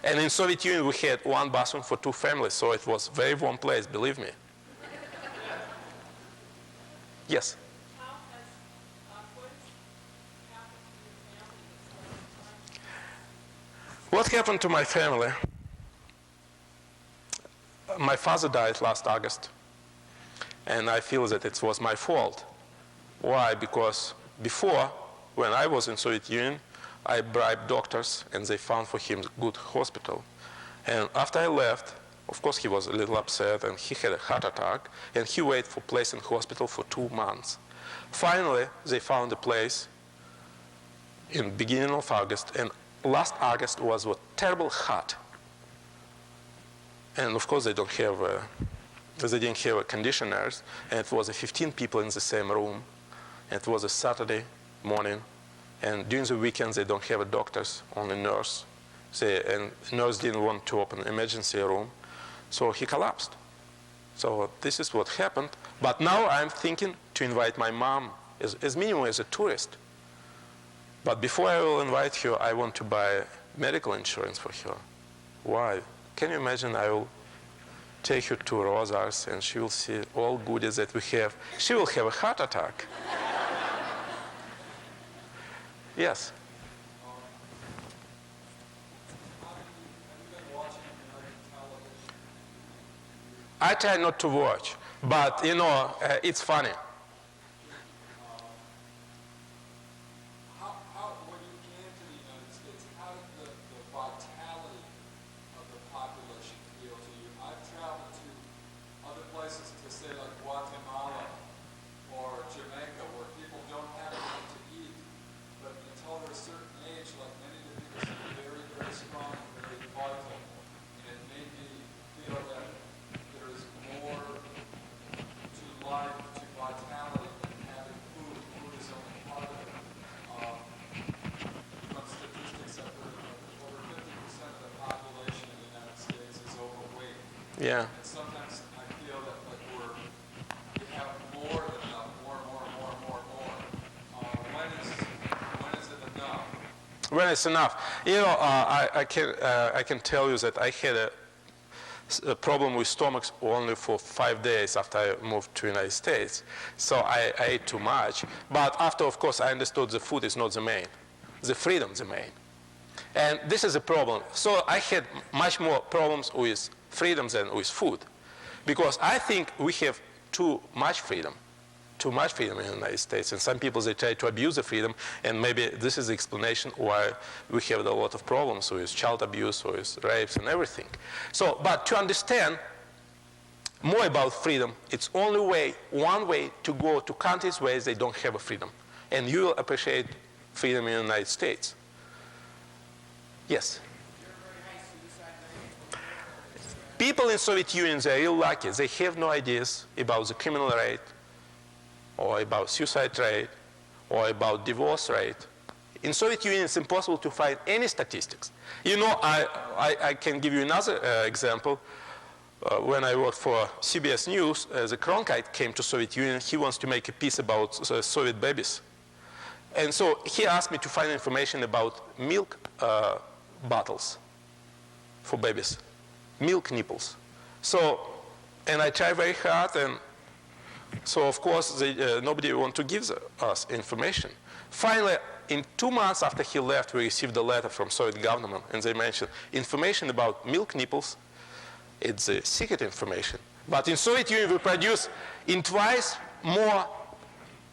And in Soviet Union, we had 1 bathroom for 2 families, so it was a very warm place, believe me. Yes? What happened to my family? My father died last August, and I feel that it was my fault. Why? Because before, when I was in Soviet Union, I bribed doctors, and they found for him a good hospital. And after I left, of course, he was a little upset, and he had a heart attack, and he waited for a place in hospital for 2 months. Finally, they found a place in the beginning of August, and last August was terrible hot. And of course, they didn't have conditioners, and it was 15 people in the same room. And it was a Saturday morning, and during the weekends, they don't have doctors, only nurse. And nurse didn't want to open emergency room, so he collapsed. So this is what happened. But now I'm thinking to invite my mom, as minimum as a tourist. But before I will invite her, I want to buy medical insurance for her. Why? Can you imagine I will take her to Rosars and she will see all goodies that we have. She will have a heart attack. Yes? I try not to watch, but you know, it's funny. When you came to the United States, how did the vitality of the population feel to you? I've traveled to other places, to say like Guatemala or Jamaica, where people don't have enough to eat, but until they're a certain age, like many of the people seem very, very strong and very vital. And it made me feel that there is more to life, to vitality, than having food. Food is only part of it. From statistics, I've heard that over 50% of the population in the United States is overweight. Yeah. And sometimes I feel that like we have more than enough, more. When is it enough? When it's enough. You know, I can tell you that I had a problem with stomachs only for 5 days after I moved to the United States. So I ate too much. But after, of course, I understood the food is not the main. The freedom is the main. And this is a problem. So I had much more problems with freedom than with food. Because I think we have too much freedom in the United States. And some people, they try to abuse the freedom. And maybe this is the explanation why we have a lot of problems with child abuse, with rapes and everything. So, but to understand more about freedom, it's only one way to go to countries where they don't have a freedom. And you will appreciate freedom in the United States. Yes? People in Soviet Union, they're real lucky. They have no ideas about the criminal rate, or about suicide rate, or about divorce rate. In Soviet Union, it's impossible to find any statistics. You know, I can give you another example. When I worked for CBS News, the Cronkite came to Soviet Union. He wants to make a piece about Soviet babies. And so he asked me to find information about milk bottles for babies, milk nipples. So, and I tried very hard, and So of course, nobody want to give us information. Finally, in 2 months after he left, we received a letter from Soviet government, and they mentioned information about milk nipples. It's secret information. But in Soviet Union, we produce in twice more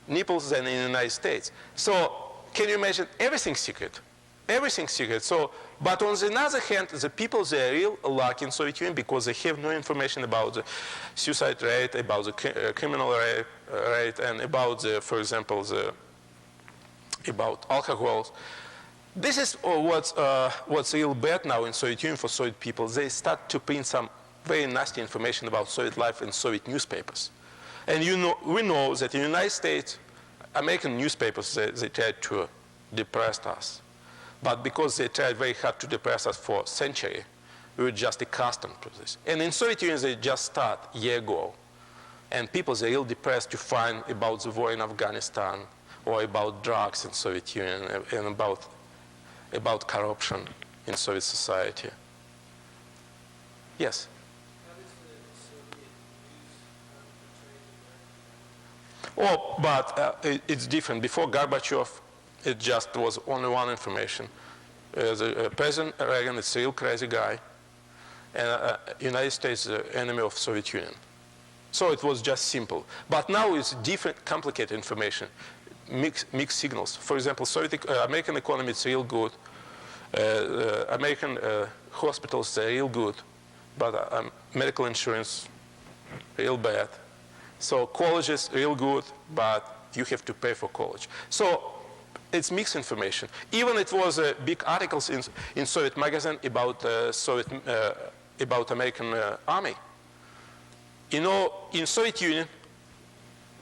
nipples than in the United States. So can you imagine everything secret? Everything secret. So, but on the other hand, the people, they are real lucky in Soviet Union because they have no information about the suicide rate, about the criminal rate, and about the, for example, about alcohol. This is what's real bad now in Soviet Union for Soviet people. They start to print some very nasty information about Soviet life in Soviet newspapers. And we know that in the United States, American newspapers, they tried to depress us. But because they tried very hard to depress us for a century, we were just accustomed to this. And in Soviet Union, they just started a year ago. And people, they're real depressed to find about the war in Afghanistan, or about drugs in Soviet Union, and about corruption in Soviet society. Yes? How does the Soviet news portray America? Oh, but it's different. Before Gorbachev, it just was only one information. President Reagan is a real crazy guy, and United States is the enemy of Soviet Union. So it was just simple. But now it's different, complicated information, mixed signals. For example, American economy is real good. American hospitals are real good, but medical insurance real bad. So colleges real good, but you have to pay for college. So it's mixed information. Even it was big articles in Soviet magazine about about American army. You know, in Soviet Union,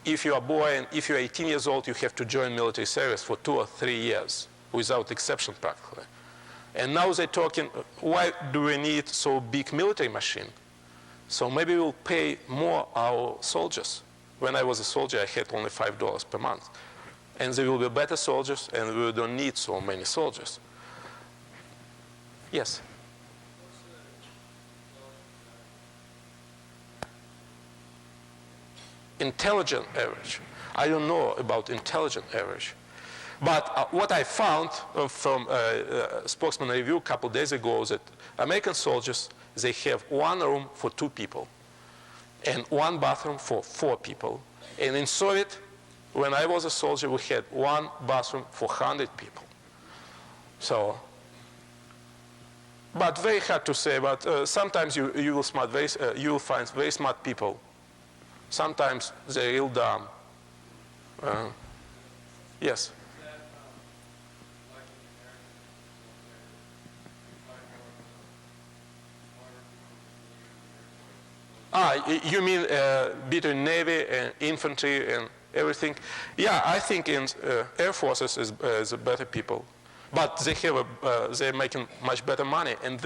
if you are a boy and if you're 18 years old, you have to join military service for 2 or 3 years, without exception practically. And now they're talking, why do we need so big military machine? So maybe we'll pay more our soldiers. When I was a soldier, I had only $5 per month. And they will be better soldiers, and we don't need so many soldiers. Yes? Intelligent average. I don't know about intelligent average. But what I found from Spokesman Review a couple days ago is that American soldiers, they have 1 room for 2 people and 1 bathroom for 4 people. And in Soviet, when I was a soldier, we had 1 bathroom for 100 people. So, but very hard to say, but sometimes you will find very smart people. Sometimes they're real dumb. Yes? You mean between Navy and infantry and everything? Yeah, I think in Air Forces is better people. But they're making much better money. And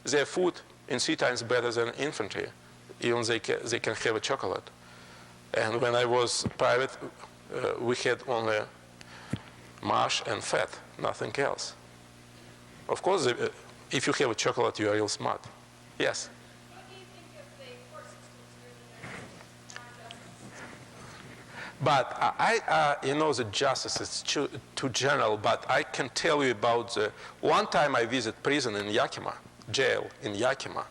their food in 3 times better than infantry. Even they can have a chocolate. And when I was private, we had only mash and fat, nothing else. Of course, if you have a chocolate, you are real smart. Yes? What do you think of the court systems here in But America? you know, the justice is too general, but I can tell you about one time I visited prison in Yakima, jail in Yakima.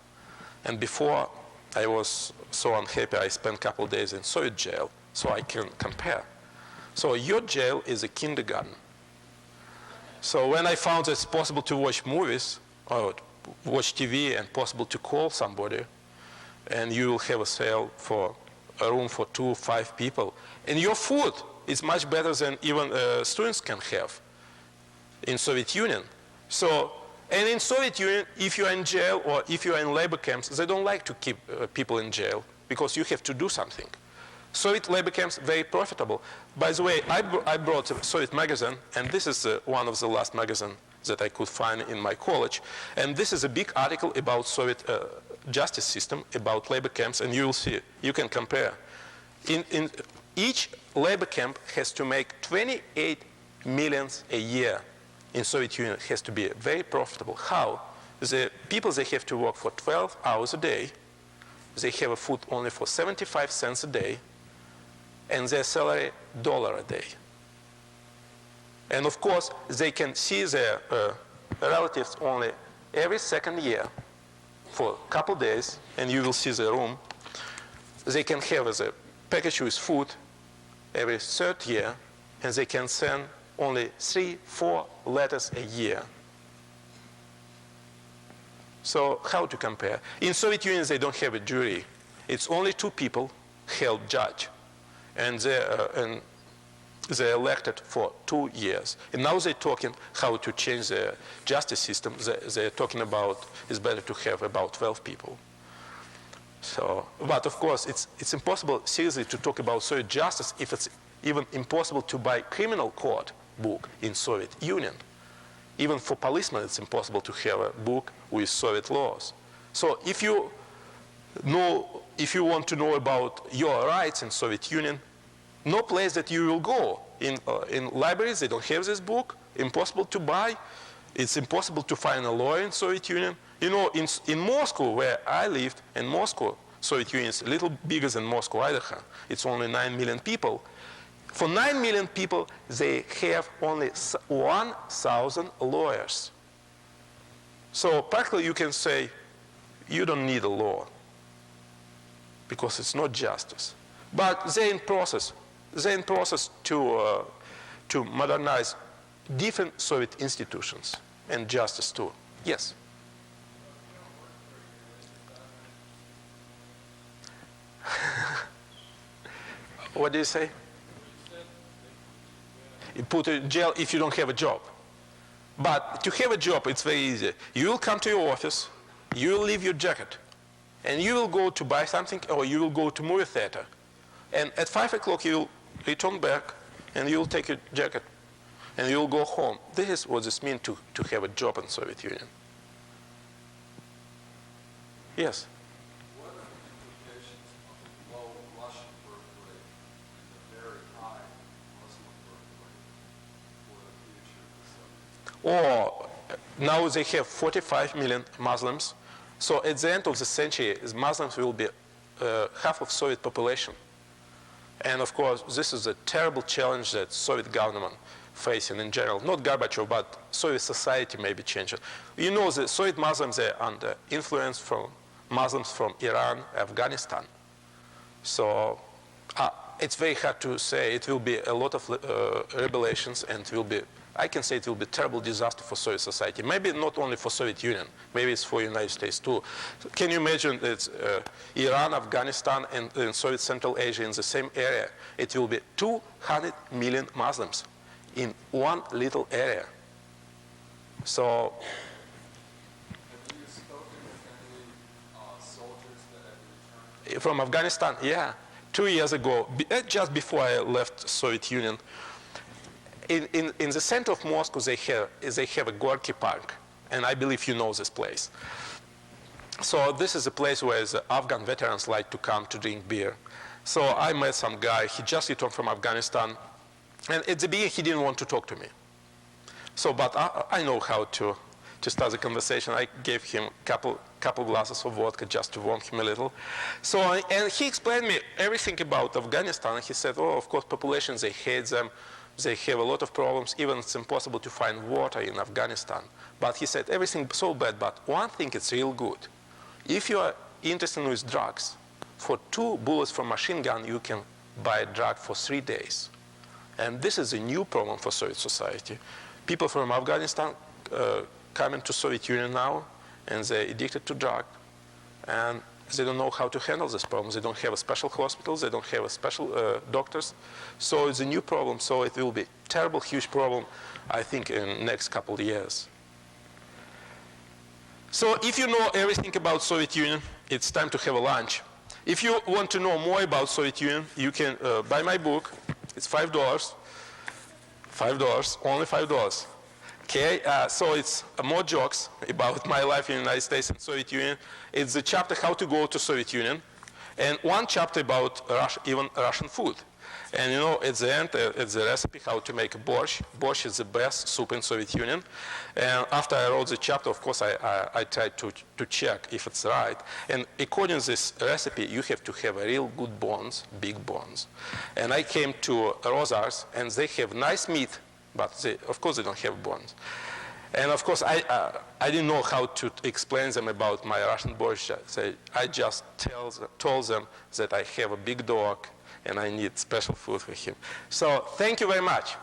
And before I was so unhappy, I spent a couple of days in Soviet jail, so I can compare. So your jail is a kindergarten. So when I found that it's possible to watch movies or watch TV and possible to call somebody, and you will have a cell for a room for 2 or 5 people, and your food is much better than even students can have in Soviet Union. So, and in Soviet Union, if you are in jail or if you are in labor camps, they don't like to keep people in jail because you have to do something. Soviet labor camps, very profitable. By the way, I brought a Soviet magazine, and this is one of the last magazines that I could find in my college. And this is a big article about Soviet justice system, about labor camps, and you will see, you can compare. In each labor camp has to make 28 million a year. In Soviet Union, it has to be very profitable. How? The people, they have to work for 12 hours a day. They have a food only for 75 cents a day. and their salary $1 a day. And of course, they can see their relatives only every second year for a couple days, and you will see the room. They can have a package with food every third year, and they can send only 3-4 letters a year. So how to compare? In Soviet Union, they don't have a jury. It's only 2 people held judge, and they're elected for 2 years. And now they're talking how to change the justice system. They're talking about it's better to have about 12 people. So, but of course, it's impossible seriously to talk about Soviet justice if it's even impossible to buy criminal court book in Soviet Union. Even for policemen, it's impossible to have a book with Soviet laws. So if you want to know about your rights in Soviet Union, no place that you will go. In libraries, they don't have this book, impossible to buy. It's impossible to find a lawyer in Soviet Union. You know, in Moscow, where I lived, in Moscow, Soviet Union is a little bigger than Moscow, Idaho. It's only 9 million people. For 9 million people, they have only 1,000 lawyers. So practically you can say, you don't need a law, because it's not justice. But they're in process to modernize different Soviet institutions and justice too. Yes? What do you say? You put in jail if you don't have a job. But to have a job, it's very easy. You will come to your office, you will leave your jacket, and you will go to buy something, or you will go to movie theater. And at 5 o'clock, you will return back, and you will take your jacket, and you will go home. This is what this means to have a job in Soviet Union. Yes? What are the implications of the low Russian birth rate and the very high Muslim birth rate for the future of the Soviet Union? Or now they have 45 million Muslims. So at the end of the century, Muslims will be half of Soviet population. And of course, this is a terrible challenge that Soviet government facing in general. Not Gorbachev, but Soviet society may be changing. You know, the Soviet Muslims are under influence from Muslims from Iran, Afghanistan. So it's very hard to say. It will be a lot of rebellions, and it will be, I can say it will be a terrible disaster for Soviet society. Maybe not only for Soviet Union, maybe it's for United States too. Can you imagine it's Iran, Afghanistan, and Soviet Central Asia in the same area? It will be 200 million Muslims in one little area. So, Have you spoken with any soldiers that have returned? from Afghanistan, yeah. 2 years ago, just before I left Soviet Union, in the center of Moscow, they have a Gorky Park, and I believe you know this place. So this is a place where the Afghan veterans like to come to drink beer. So I met some guy, he just returned from Afghanistan, and at the beginning he didn't want to talk to me. So, but I know how to start the conversation. I gave him a couple glasses of vodka just to warm him a little. So, and he explained me everything about Afghanistan. He said, oh, of course, population, they hate them. They have a lot of problems. Even it's impossible to find water in Afghanistan. But he said, everything so bad, but one thing is real good. If you are interested in drugs, for 2 bullets from machine gun, you can buy a drug for 3 days. And this is a new problem for Soviet society. People from Afghanistan come into Soviet Union now, and they're addicted to drug. And they don't know how to handle this problem. They don't have a special hospitals. They don't have a special doctors. So it's a new problem. So it will be a terrible, huge problem, I think, in the next couple of years. So if you know everything about Soviet Union, it's time to have a lunch. If you want to know more about Soviet Union, you can buy my book. It's $5. $5, only $5. Okay, so it's more jokes about my life in the United States and Soviet Union. It's the chapter how to go to Soviet Union, and one chapter about even Russian food. And you know, at the end, it's the recipe how to make borscht. Borscht is the best soup in Soviet Union. And after I wrote the chapter, of course, I tried to check if it's right. And according to this recipe, you have to have a real good bones, big bones. And I came to Rosars, and they have nice meat, but of course they don't have bones. And of course, I didn't know how to explain them about my Russian borscht. So I just told them that I have a big dog and I need special food for him. So thank you very much.